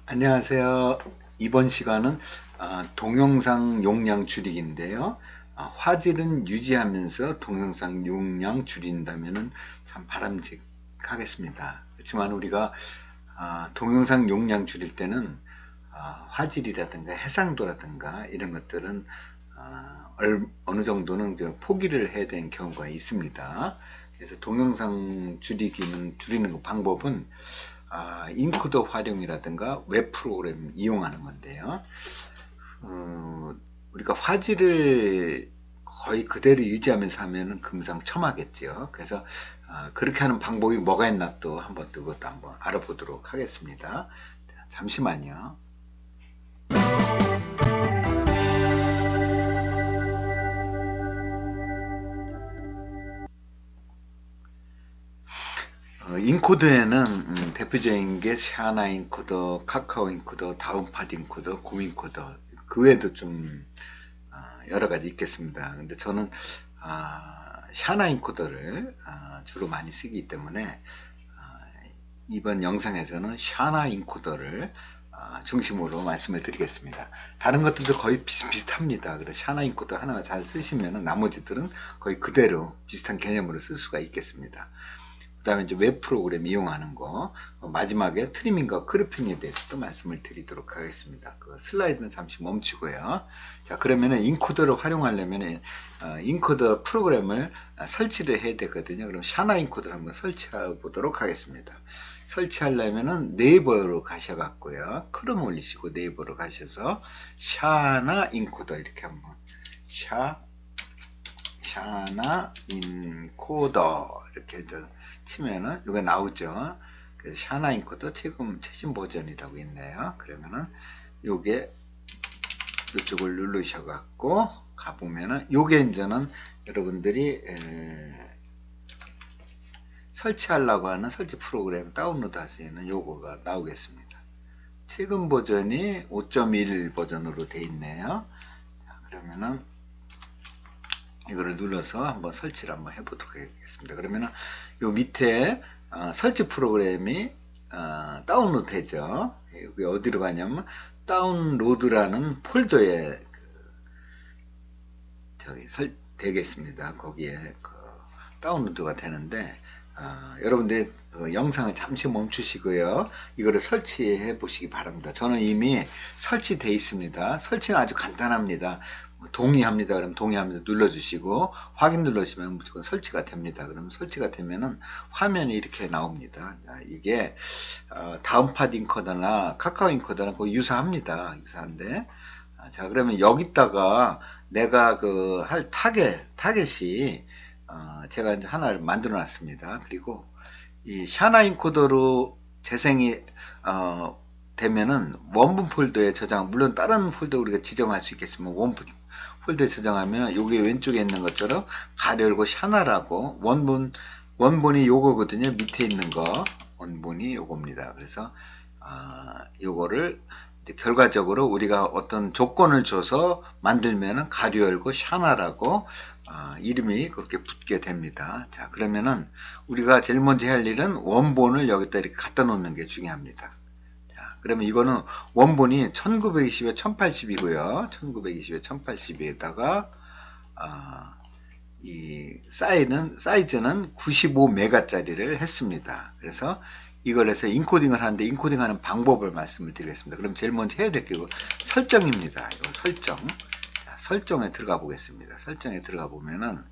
안녕하세요. 이번 시간은 동영상 용량 줄이기인데요. 화질은 유지하면서 동영상 용량 줄인다면 참 바람직하겠습니다. 그렇지만 우리가 동영상 용량 줄일 때는 화질이라든가 해상도라든가 이런 것들은 어느 정도는 포기를 해야 되는 경우가 있습니다. 그래서 동영상 줄이는 그 방법은 인코더 활용이라든가 웹 프로그램 이용하는 건데요. 우리가 화질을 거의 그대로 유지하면서 하면은 금상첨화겠죠. 그래서 그렇게 하는 방법이 뭐가 있나 또 한번 그것도 한번 알아보도록 하겠습니다. 잠시만요. 인코더에는 대표적인 게 샤나 인코더, 카카오 인코더, 다운팟 인코더, 고 인코더 그 외에도 좀 여러 가지 있겠습니다. 근데 저는 샤나 인코더를 주로 많이 쓰기 때문에 이번 영상에서는 샤나 인코더를 중심으로 말씀을 드리겠습니다. 다른 것들도 거의 비슷비슷합니다. 그래서 샤나 인코더 하나 잘 쓰시면 나머지들은 거의 그대로 비슷한 개념으로 쓸 수가 있겠습니다. 그 다음에 이제 웹 프로그램 이용하는 거, 마지막에 트리밍과 크루핑에 대해서도 말씀을 드리도록 하겠습니다. 그 슬라이드는 잠시 멈추고요. 자, 그러면은 인코더를 활용하려면 인코더 프로그램을 설치를 해야 되거든요. 그럼 샤나 인코더를 한번 설치해 보도록 하겠습니다. 설치하려면은 네이버로 가셔갖고요. 크롬 올리시고 네이버로 가셔서 샤나 인코더 이렇게 한번 샤나 인코더 이렇게 치면은 이거 나오죠. 그래서 샤나 인코더 최신 버전이라고 있네요. 그러면은 요게 이쪽을 누르셔갖고 가보면은 요게 이제는 여러분들이 설치하려고 하는 설치 프로그램 다운로드 할 수 있는 요거가 나오겠습니다. 최근 버전이 5.1 버전으로 되어 있네요. 자, 그러면은 이거를 눌러서 한번 설치를 한번 해보도록 하겠습니다. 그러면은 요 밑에 설치 프로그램이 다운로드 되죠. 여기 어디로 가냐면 다운로드라는 폴더에 되겠습니다. 거기에 다운로드가 되는데 여러분들 영상을 잠시 멈추시고요. 이거를 설치해 보시기 바랍니다. 저는 이미 설치되어 있습니다. 설치는 아주 간단합니다. 동의합니다. 그럼 동의합니다. 눌러주시고 확인 누르시면 무조건 설치가 됩니다. 그럼 설치가 되면은 화면이 이렇게 나옵니다. 이게 다운팟 인코더나 카카오 인코더나 거의 유사합니다. 유사한데 자 그러면 여기다가 내가 할 타겟이 제가 이제 하나를 만들어 놨습니다. 그리고 이 샤나 인코더로 재생이 되면은 원본 폴더에 저장, 물론 다른 폴더 우리가 지정할 수 있겠지만 원본 폴더에 저장하면 여기 왼쪽에 있는 것처럼 가로 열고 샤나라고 원본이 요거거든요. 밑에 있는 거 원본이 요겁니다. 그래서 요거를 결과적으로 우리가 어떤 조건을 줘서 만들면은 가로 열고 샤나라고 이름이 그렇게 붙게 됩니다. 자, 그러면은 우리가 제일 먼저 할 일은 원본을 여기다 이렇게 갖다 놓는 게 중요합니다. 자, 그러면 이거는 원본이 1920에 1080이고요. 1920에 1080에다가 이 사이즈는 95메가짜리를 했습니다. 그래서 이걸 해서 인코딩을 하는데 인코딩하는 방법을 말씀을 드리겠습니다. 그럼 제일 먼저 해야 될 게 설정입니다. 이거 설정. 자, 설정에 들어가 보겠습니다. 설정에 들어가 보면은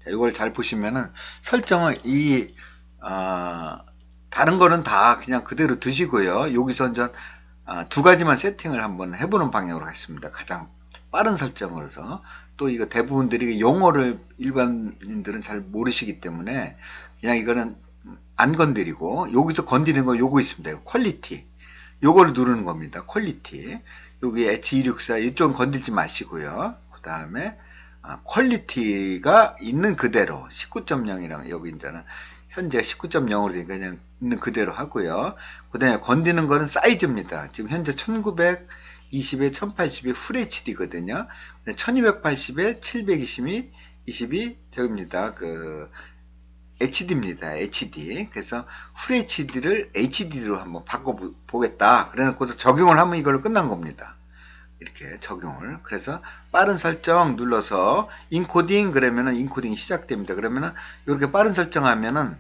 자, 이걸 잘 보시면은 설정을 다른 거는 다 그냥 그대로 두시고요. 여기서 이제 두 가지만 세팅을 한번 해보는 방향으로 하겠습니다. 가장 빠른 설정으로서 또 이거 대부분들이 용어를 일반인들은 잘 모르시기 때문에 그냥 이거는 안 건드리고 여기서 건드리는 거 요거 있습니다. 퀄리티 요거를 누르는 겁니다. 퀄리티 여기 H264 이쪽은 건들지 마시고요. 그 다음에 퀄리티가 있는 그대로 19.0이랑 여기 이제는 현재 19.0으로 되니까 그냥 있는 그대로 하고요. 그 다음에 건드리는 거는 사이즈입니다. 지금 현재 1920에 1080이 FHD거든요. 1280에 720이 저입니다. HD입니다. HD. 그래서 FHD를 HD로 한번 바꿔보겠다. 그래 놓고서 적용을 하면 이걸로 끝난 겁니다. 이렇게 적용을. 그래서 빠른 설정 눌러서 인코딩 그러면은 인코딩이 시작됩니다. 그러면은 이렇게 빠른 설정하면은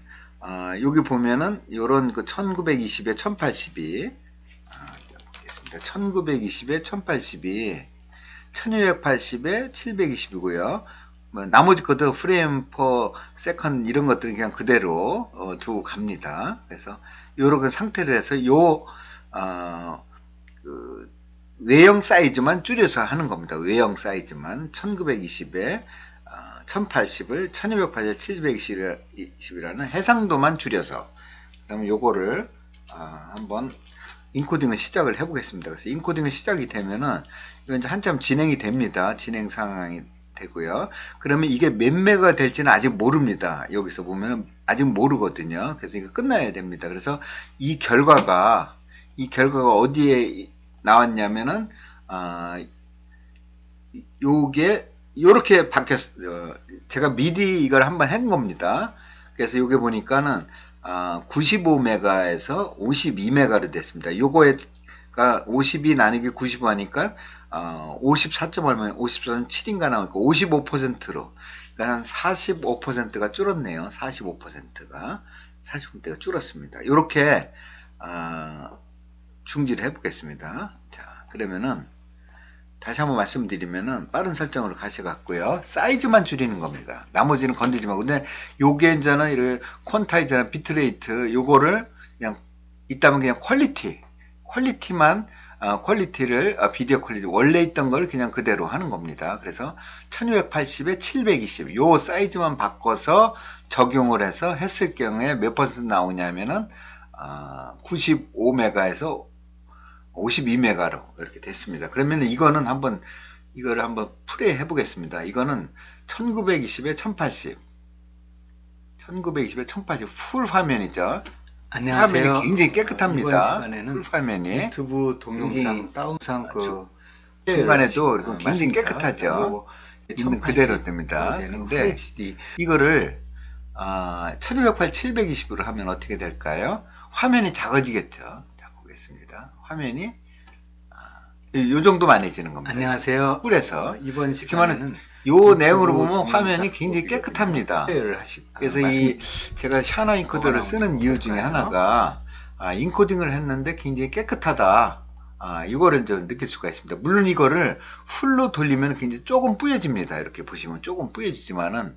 여기 보면은 요런 그 1920에 1080이 보겠습니다. 1920에 1080이 1280에 720이고요. 뭐 나머지 것도 프레임 퍼 세컨 이런 것들은 그냥 그대로 두고 갑니다. 그래서 요렇게 상태를 해서 그 외형 사이즈만 줄여서 하는 겁니다. 외형 사이즈만 1920에 1080을 1280에 720이라는 해상도만 줄여서 그러면 요거를 한번 인코딩을 시작을 해보겠습니다. 그래서 인코딩이 시작이 되면은 이건 이제 한참 진행이 됩니다. 진행 상황이 되고요. 그러면 이게 몇 메가 될지는 아직 모릅니다. 여기서 보면은 아직 모르거든요. 그래서 이거 끝나야 됩니다. 그래서 이 결과가 어디에 나왔냐면은 요게 요렇게 바뀌었어요. 제가 미리 이걸 한번 한 겁니다. 그래서 요게 보니까는 95메가에서 52메가로 됐습니다. 요거가 50이 나누기 95 하니까 54점 얼마 54.7인가 나오니까 55%로 그러니까 한 45%가 줄었네요. 45%가 줄었습니다. 요렇게 중지를 해보겠습니다. 자, 그러면은 다시 한번 말씀드리면은 빠른 설정으로 가셔갖고요. 사이즈만 줄이는 겁니다. 나머지는 건드리지 말고. 근데 요게 이제는 이런 퀀타이저나 비트레이트 요거를 그냥 있다면 그냥 퀄리티만 퀄리티를 비디오 퀄리티 원래 있던 걸 그냥 그대로 하는 겁니다. 그래서 1280에 720 요 사이즈만 바꿔서 적용을 해서 했을 경우에 몇 퍼센트 나오냐면은 95메가에서 52메가로 이렇게 됐습니다. 그러면 이거를 한번 플레이 해보겠습니다. 이거는 1920에 1080 풀 화면이죠. 안녕하세요. 화면이 굉장히 깨끗합니다. 이번 시간에는 풀 화면이 유튜브 동영상 다운상 중간에도 굉장히 깨끗하죠. 있는 그대로 됩니다. 근데 이거를 1280, 720으로 하면 어떻게 될까요? 화면이 작아지겠죠. 자, 보겠습니다. 화면이 요 정도만 해지는 겁니다. 안녕하세요. 꿀에서 이번 시간에는 요 내용으로 보면 화면이 굉장히 깨끗합니다. 그래서 이 제가 샤나 인코더를 쓰는 이유 중에 하나가 인코딩을 했는데 굉장히 깨끗하다. 이거를 좀 느낄 수가 있습니다. 물론 이거를 풀로 돌리면 굉장히 조금 뿌여집니다. 이렇게 보시면 조금 뿌여지지만은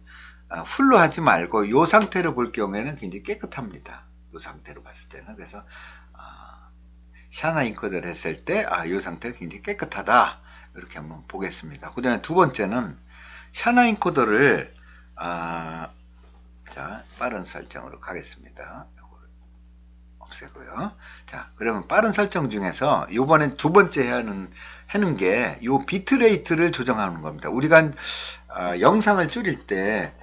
풀로 하지 말고 요 상태로 볼 경우에는 굉장히 깨끗합니다. 요 상태로 봤을 때는. 그래서 샤나 인코더를 했을 때 요 상태가 굉장히 깨끗하다. 이렇게 한번 보겠습니다. 그 다음에 두 번째는 샤나 인코더를 자, 빠른 설정으로 가겠습니다. 이거를 없애고요. 자, 그러면 빠른 설정 중에서 요번엔 두 번째 하는 게 요 비트레이트를 조정하는 겁니다. 우리가 영상을 줄일 때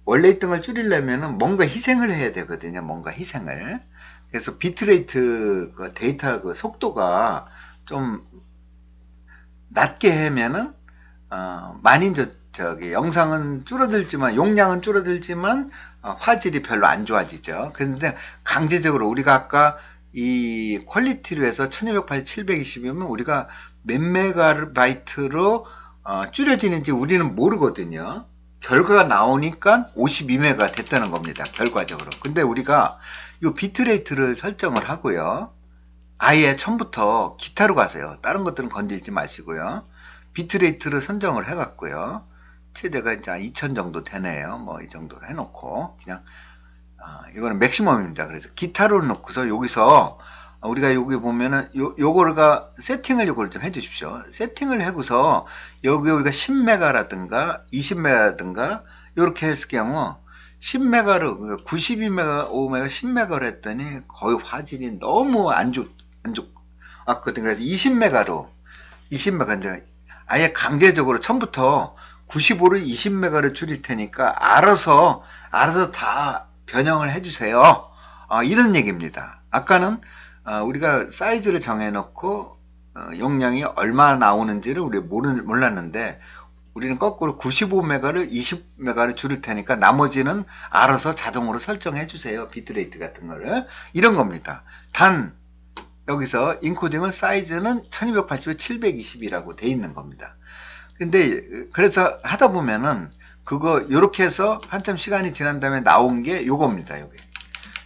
원래 있던 걸 줄이려면 뭔가 희생을 해야 되거든요. 뭔가 희생을. 그래서 비트레이트 데이터 속도가 좀 낮게 하면은 많이 영상은 줄어들지만 용량은 줄어들지만 화질이 별로 안 좋아지죠. 그런데 강제적으로 우리가 아까 이 퀄리티로 해서 1280, 720이면 우리가 몇 메가바이트로 줄여지는지 우리는 모르거든요. 결과가 나오니까 52메가 됐다는 겁니다. 결과적으로. 근데 우리가 이 비트레이트를 설정을 하고요. 아예 처음부터 기타로 가세요. 다른 것들은 건들지 마시고요. 비트레이트를 선정을 해갖고요. 최대가 이제 2000 정도 되네요. 뭐 이 정도로 해놓고 그냥 이거는 맥시멈입니다. 그래서 기타로 놓고서 여기서 우리가 여기 보면은 요거가 세팅을 요거를 좀 해주십시오. 세팅을 하고서 여기 우리가 10메가라든가 20메가라든가 이렇게 했을 경우 10메가로 92메가, 5메가, 10메가로 했더니 거의 화질이 너무 안 좋았거든요. 그래서 20메가로 이제 아예 강제적으로 처음부터 95를 20메가로 줄일 테니까 알아서 다 변형을 해주세요. 이런 얘기입니다. 아까는 우리가 사이즈를 정해놓고 용량이 얼마 나오는지를 우리가 몰랐는데 우리는 거꾸로 95메가를 20메가를 줄일 테니까 나머지는 알아서 자동으로 설정해 주세요. 비트레이트 같은 거를. 이런 겁니다. 단 여기서 인코딩은 사이즈는 1280에 720이라고 돼 있는 겁니다. 근데 그래서 하다 보면은 그거 요렇게 해서 한참 시간이 지난 다음에 나온 게 요겁니다. 요게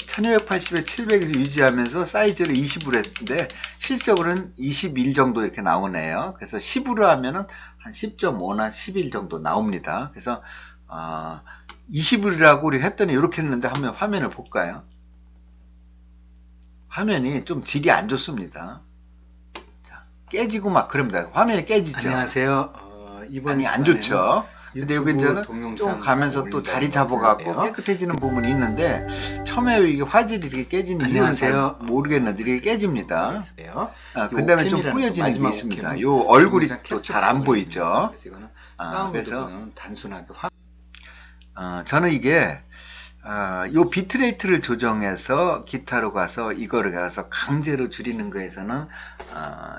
1280에 700을 유지하면서 사이즈를 20으로 했는데 실적으로는 21 정도 이렇게 나오네요. 그래서 10으로 하면은 한 10.5나 11 정도 나옵니다. 그래서 20으로라고 우리 했더니 이렇게 했는데 한번 화면을 볼까요? 화면이 좀 질이 안 좋습니다. 자, 깨지고 막 그럽니다. 화면이 깨지죠. 안녕하세요. 이번 아니 안 시간에는 좋죠. 근데 여기 이제는 동영상 좀 가면서 또 자리 올린다는 잡아갖고 건데요. 깨끗해지는 부분이 있는데 처음에 이게 화질이 이렇게 깨지는 이유는 잘 안녕하세요. 모르겠는데 이렇게 깨집니다. 그 다음에 좀 오캠이라는 뿌여지는 게 마지막 있습니다. 오캠은 요 얼굴이 동영상 또 캡처 잘 안 기능이 보이죠. 있습니다. 그래서 이거는 그래서 다운로드는 단순하게 저는 이게 요 비트레이트를 조정해서 기타로 가서 이거를 가서 강제로 줄이는 거에서는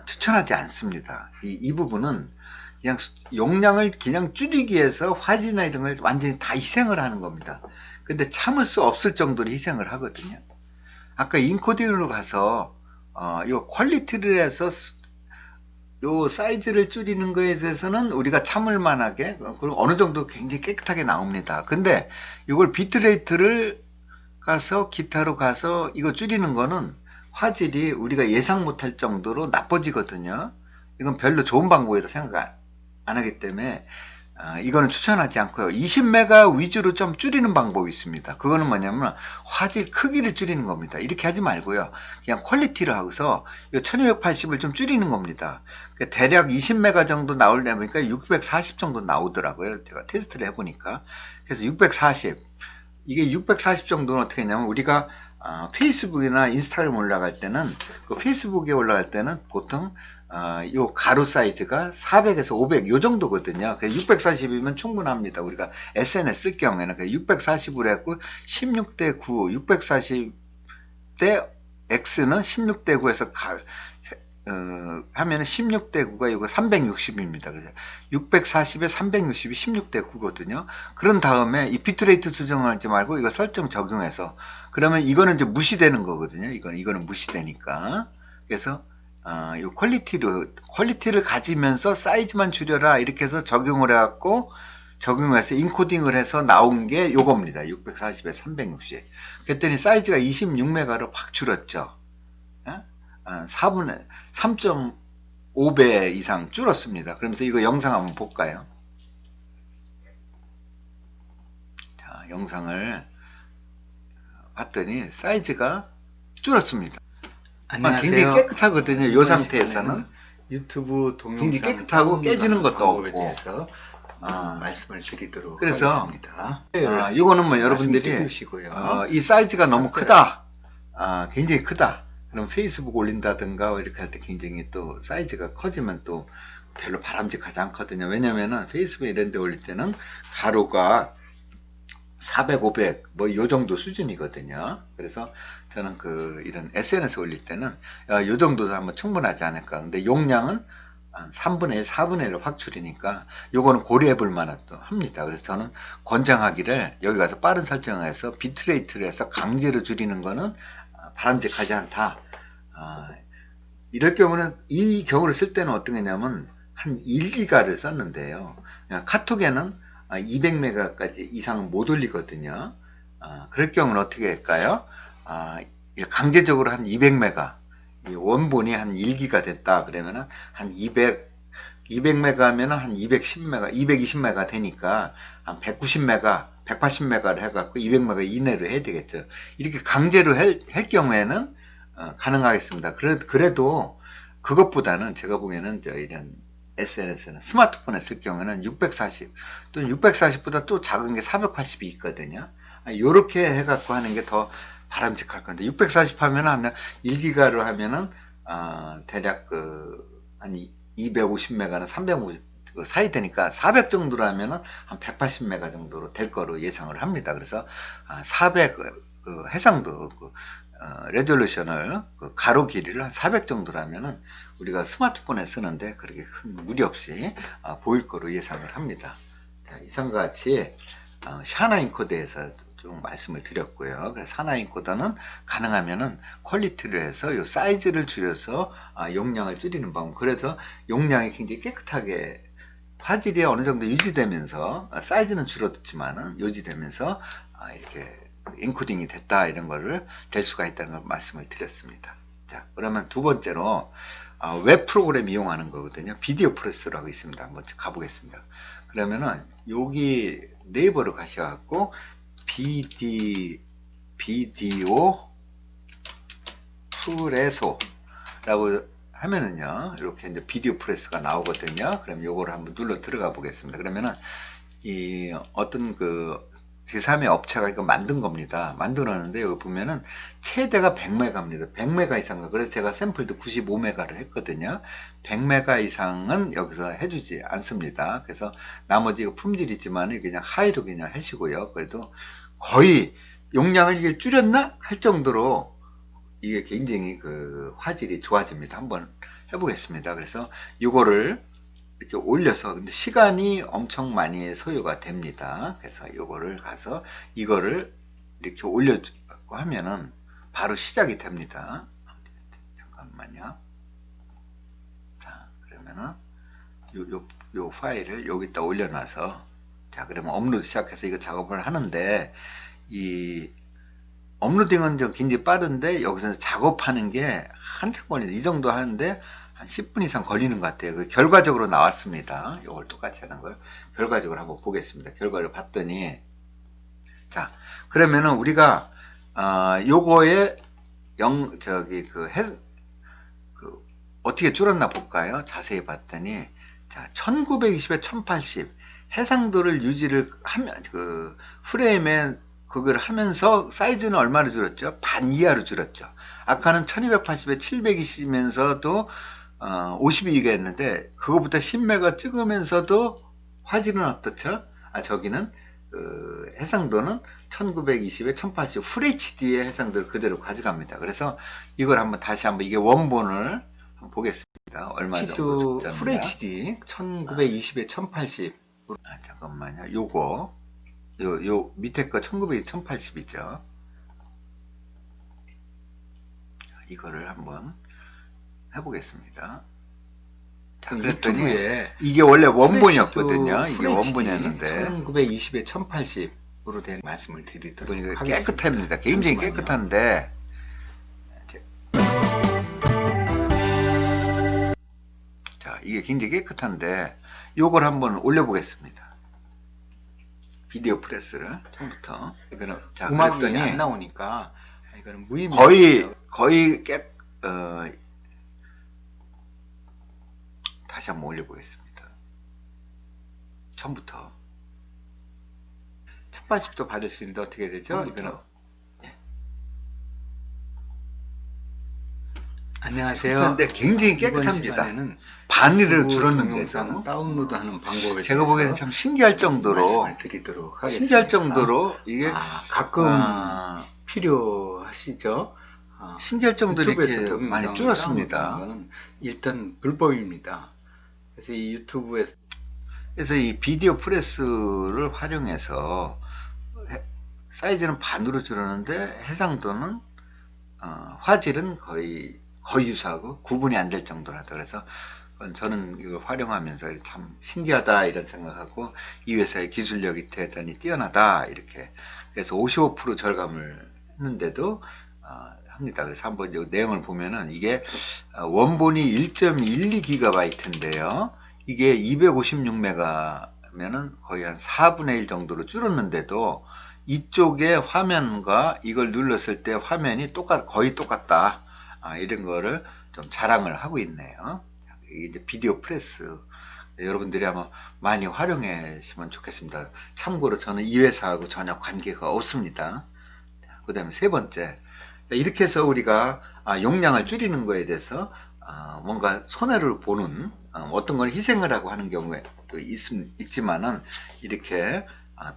추천하지 않습니다. 이 부분은 그냥 용량을 그냥 줄이기 위해서 화질이나 이런 걸 완전히 다 희생을 하는 겁니다. 근데 참을 수 없을 정도로 희생을 하거든요. 아까 인코딩으로 가서 요 퀄리티를 해서 요 사이즈를 줄이는 거에 대해서는 우리가 참을 만하게 그리고 어느 정도 굉장히 깨끗하게 나옵니다. 근데 이걸 비트레이트를 가서 기타로 가서 이거 줄이는 거는 화질이 우리가 예상 못할 정도로 나빠지거든요. 이건 별로 좋은 방법이라고 생각 안 하기 때문에 이거는 추천하지 않고요. 20메가 위주로 좀 줄이는 방법이 있습니다. 그거는 뭐냐면 화질 크기를 줄이는 겁니다. 이렇게 하지 말고요. 그냥 퀄리티를 하고서 1280을 좀 줄이는 겁니다. 그러니까 대략 20메가 정도 나오려면 보니까 640 정도 나오더라고요. 제가 테스트를 해보니까. 그래서 640. 이게 640 정도는 어떻게 했냐면 우리가 페이스북이나 인스타그램 올라갈 때는 그 페이스북에 올라갈 때는 보통 요 가로 사이즈가 400에서 500 요 정도거든요. 640이면 충분합니다. 우리가 SNS 쓸 경우에는 640으로 했고 16대 9, 640대 X는 16대 9에서 하면은 16대 9가 이거 360입니다. 그래서 640에 360이 16대 9거든요. 그런 다음에 이 비트레이트 조정하지 말고 이거 설정 적용해서 그러면 이거는 이제 무시되는 거거든요. 이거는 무시되니까. 그래서 이 퀄리티를 가지면서 사이즈만 줄여라 이렇게 해서 적용을 해갖고 적용해서 인코딩을 해서 나온 게 요겁니다. 640에 360. 그랬더니 사이즈가 26메가로 확 줄었죠. 4분의 3.5배 이상 줄었습니다. 그러면서 이거 영상 한번 볼까요? 자, 영상을 봤더니 사이즈가 줄었습니다. 안녕하세요. 굉장히 깨끗하거든요. 이 상태에서는 유튜브 동영상 굉장히 깨끗하고 깨지는 것도 방법에 없고. 대해서 말씀을 드리도록 그래서 하겠습니다. 이거는 뭐 여러분들이 해주시고요. 이 사이즈가 너무 크다, 굉장히 크다. 그럼 페이스북 올린다든가 이렇게 할 때 굉장히 또 사이즈가 커지면 또 별로 바람직하지 않거든요. 왜냐면은 페이스북 이런 데 올릴 때는 가로가 400, 500 뭐 요 정도 수준이거든요. 그래서 저는 이런 SNS 올릴 때는 요 정도도 하면 충분하지 않을까. 근데 용량은 한 3분의 1, 4분의 1로 확 줄이니까 요거는 고려해 볼 만하도 합니다. 그래서 저는 권장하기를 여기 가서 빠른 설정을 해서 비트레이트를 해서 강제로 줄이는 거는 바람직하지 않다. 이럴 경우는 이 경우를 쓸 때는 어떤 거냐면 한 1기가를 썼는데요. 카톡에는 200메가까지 이상은 못 올리거든요. 그럴 경우는 어떻게 할까요? 강제적으로 한 200메가, 원본이 한 1기가 됐다 그러면은 한 200메가 하면은 한 210메가, 220메가 되니까 한 190메가, 180메가를 해갖고 200메가 이내로 해야 되겠죠. 이렇게 강제로 할 경우에는 가능하겠습니다. 그래도 그것보다는 제가 보기에는 이런 SNS는 스마트폰에 쓸 경우에는 640 또는 640보다 또 작은 게 480이 있거든요. 이렇게 해갖고 하는 게 더 바람직할 건데 640 하면 한 1기가로 하면은 대략 한 250메가나 350 사이 되니까 400 정도로 하면은 한 180메가 정도로 될 거로 예상을 합니다. 그래서 400 해상도 레졸루션을 그 가로 길이를 한 400 정도라면은 우리가 스마트폰에 쓰는데 그렇게 큰 무리 없이 보일 거로 예상을 합니다. 자, 이상과 같이 샤나 인코더에서 좀 말씀을 드렸고요. 그래서 샤나 인코더는 가능하면은 퀄리티를 해서 요 사이즈를 줄여서 용량을 줄이는 방법. 그래서 용량이 굉장히 깨끗하게 화질이 어느 정도 유지되면서 사이즈는 줄었지만은 유지되면서 이렇게 인코딩이 됐다 이런 거를 될 수가 있다는 걸 말씀을 드렸습니다. 자, 그러면 두 번째로 웹 프로그램 이용하는 거거든요. 비디오 프레스라고 있습니다. 한번 가보겠습니다. 그러면은 여기 네이버로 가셔갖고 비디오 프레소라고 하면은요, 이렇게 이제 비디오 프레스가 나오거든요. 그럼 요거를 한번 눌러 들어가 보겠습니다. 그러면은 이 어떤 그 제3의 업체가 이거 만든 겁니다. 만들었는데 여기 보면은 최대가 100메가입니다. 100메가 이상가. 그래서 제가 샘플도 95메가를 했거든요. 100메가 이상은 여기서 해주지 않습니다. 그래서 나머지 이거 품질 있지만 그냥 하이로 그냥 하시고요. 그래도 거의 용량을 이게 줄였나 할 정도로 이게 굉장히 그 화질이 좋아집니다. 한번 해보겠습니다. 그래서 이거를 이렇게 올려서, 근데 시간이 엄청 많이 소요가 됩니다. 그래서 이거를 가서 이거를 이렇게 올려주고 하면은 바로 시작이 됩니다. 잠깐만요. 자, 그러면은 요 파일을 여기다 올려놔서, 자, 그러면 업로드 시작해서 이거 작업을 하는데, 이 업로딩은 좀 굉장히 빠른데 여기서 작업하는 게 한참 걸리는데 이 정도 하는데 한 10분 이상 걸리는 것 같아요. 그 결과적으로 나왔습니다. 이걸 똑같이 하는 걸 결과적으로 한번 보겠습니다. 결과를 봤더니, 자, 그러면은 우리가 요거에 어떻게 줄었나 볼까요? 자세히 봤더니, 자, 1920에 1080 해상도를 유지를 하면 그 프레임에 그걸 하면서 사이즈는 얼마로 줄었죠? 반 이하로 줄었죠. 아까는 1280에 720이면서도 52기가 했는데 그거부터 10메가 찍으면서도 화질은 어떻죠? 저기는 그 해상도는 1920에 1080 FHD의 해상도를 그대로 가져갑니다. 그래서 이걸 한번 다시 한번 이게 원본을 한번 보겠습니다. 얼마 정도 줬나? FHD 1920에 1080 잠깐만요. 요 밑에 거 1920, 1080이죠. 이거를 한번 해보겠습니다. 자, 그랬더니 유튜브에 이게 원래 원본이었거든요. 이게 원본이었는데 1920에 1080으로 된 말씀을 드리도록 보니까 깨끗합니다. 굉장히 깨끗한데, 자, 이게 굉장히 깨끗한데 요걸 한번 올려보겠습니다. 비디오 프레스를 처음부터. 이거는, 자, 음악이 그랬더니 안 나오니까 이거는 무의미. 거의 다시 한번 올려보겠습니다. 처음부터 1080도 받을 수 있는데 어떻게 되죠? 이거는 안녕하세요. 그런데 굉장히 깨끗합니다. 반일을 줄었는데도 다운로드하는 방법에 제가 보기에는 참 신기할 정도로 말씀을 드리도록 하겠습니다. 신기할 정도로 이게 가끔 필요하시죠? 신기할 정도로 유튜브에서 이렇게 동영상을 많이 줄었습니다. 다운로드하는 거는 일단 불법입니다. 그래서 이 유튜브에서 그래서 이 비디오 프레스를 활용해서 사이즈는 반으로 줄었는데 해상도는 화질은 거의 유사하고 구분이 안 될 정도로 하다. 그래서 저는 이걸 활용하면서 참 신기하다 이런 생각하고 이 회사의 기술력이 대단히 뛰어나다 이렇게 그래서 55% 절감을 했는데도 합니다. 그래서 한번 이 내용을 보면은 이게 원본이 1.12GB인데요. 이게 256메가면은 거의 한 4분의 1 정도로 줄었는데도 이쪽에 화면과 이걸 눌렀을 때 화면이 거의 똑같다. 이런 거를 좀 자랑을 하고 있네요. 이게 이제 비디오 프레스. 여러분들이 아마 많이 활용하시면 좋겠습니다. 참고로 저는 이 회사하고 전혀 관계가 없습니다. 그 다음에 세 번째. 이렇게 해서 우리가 용량을 줄이는 거에 대해서 뭔가 손해를 보는 어떤 걸 희생을 하고 하는 경우에 있지만은 이렇게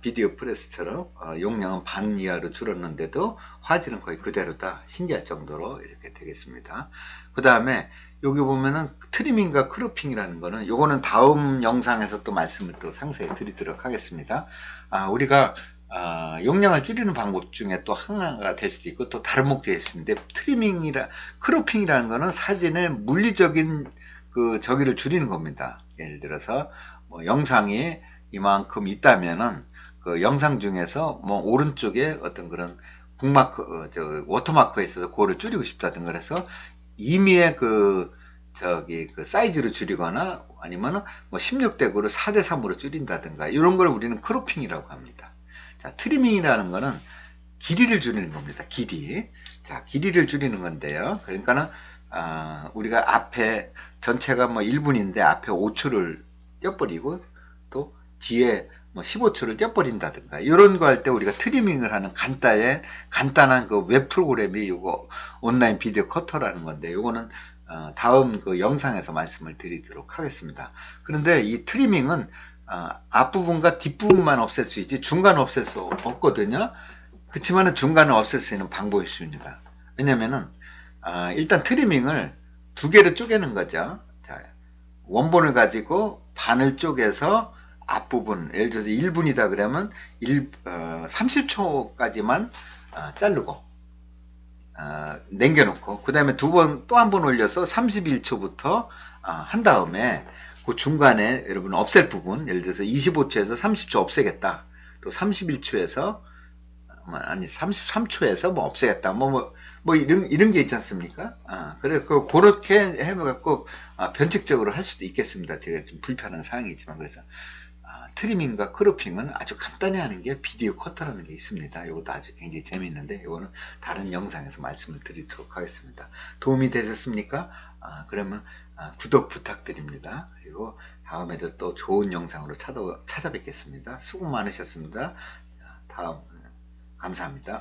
비디오 프레스처럼 용량은 반 이하로 줄었는데도 화질은 거의 그대로다. 신기할 정도로 이렇게 되겠습니다. 그 다음에 여기 보면은 트리밍과 크로핑이라는 거는 요거는 다음 영상에서 또 말씀을 또 상세히 드리도록 하겠습니다. 우리가 용량을 줄이는 방법 중에 또 하나가 될 수도 있고 또 다른 목적이 있는데 크로핑이라는 거는 사진의 물리적인 그 저기를 줄이는 겁니다. 예를 들어서 뭐 영상이 이만큼 있다면은 그 영상 중에서 뭐 오른쪽에 어떤 그런 북마크, 워터마크가 있어서 그거를 줄이고 싶다든가 그래서 임의의 그 사이즈로 줄이거나 아니면은 뭐 16대9를 4대3으로 줄인다든가 이런 걸 우리는 크로핑이라고 합니다. 자, 트리밍이라는 거는 길이를 줄이는 겁니다. 길이. 자, 길이를 줄이는 건데요. 그러니까는 우리가 앞에 전체가 뭐 1분인데 앞에 5초를 떼버리고 또 뒤에 뭐 15초를 떼버린다든가 이런 거 할 때 우리가 트리밍을 하는 간단한 그 웹 프로그램이 요거 온라인 비디오 커터라는 건데 요거는 다음 그 영상에서 말씀을 드리도록 하겠습니다. 그런데 이 트리밍은 앞부분과 뒷부분만 없앨 수 있지 중간은 없앨 수 없거든요. 그렇지만은 중간을 없앨 수 있는 방법이 있습니다. 왜냐면은 일단 트리밍을 두 개로 쪼개는 거죠. 자, 원본을 가지고 반을 쪼개서 앞부분 예를 들어서 1분이다 그러면 30초까지만 자르고 남겨놓고 그 다음에 또 한 번 올려서 31초부터 한 다음에 그 중간에 여러분 없앨 부분 예를 들어서 25초에서 30초 없애겠다 또 31초에서 아니 33초에서 뭐 없애겠다 뭐 이런 게 있지 않습니까? 그래 그렇게 해갖고 변칙적으로 할 수도 있겠습니다. 제가 좀 불편한 사항이 있지만 그래서 트리밍과 크로핑은 아주 간단히 하는 게 비디오 커터라는 게 있습니다. 이것도 아주 굉장히 재미있는데 이거는 다른 영상에서 말씀을 드리도록 하겠습니다. 도움이 되셨습니까? 그러면 구독 부탁드립니다. 그리고 다음에도 또 좋은 영상으로 찾아뵙겠습니다. 수고 많으셨습니다. 다음 감사합니다.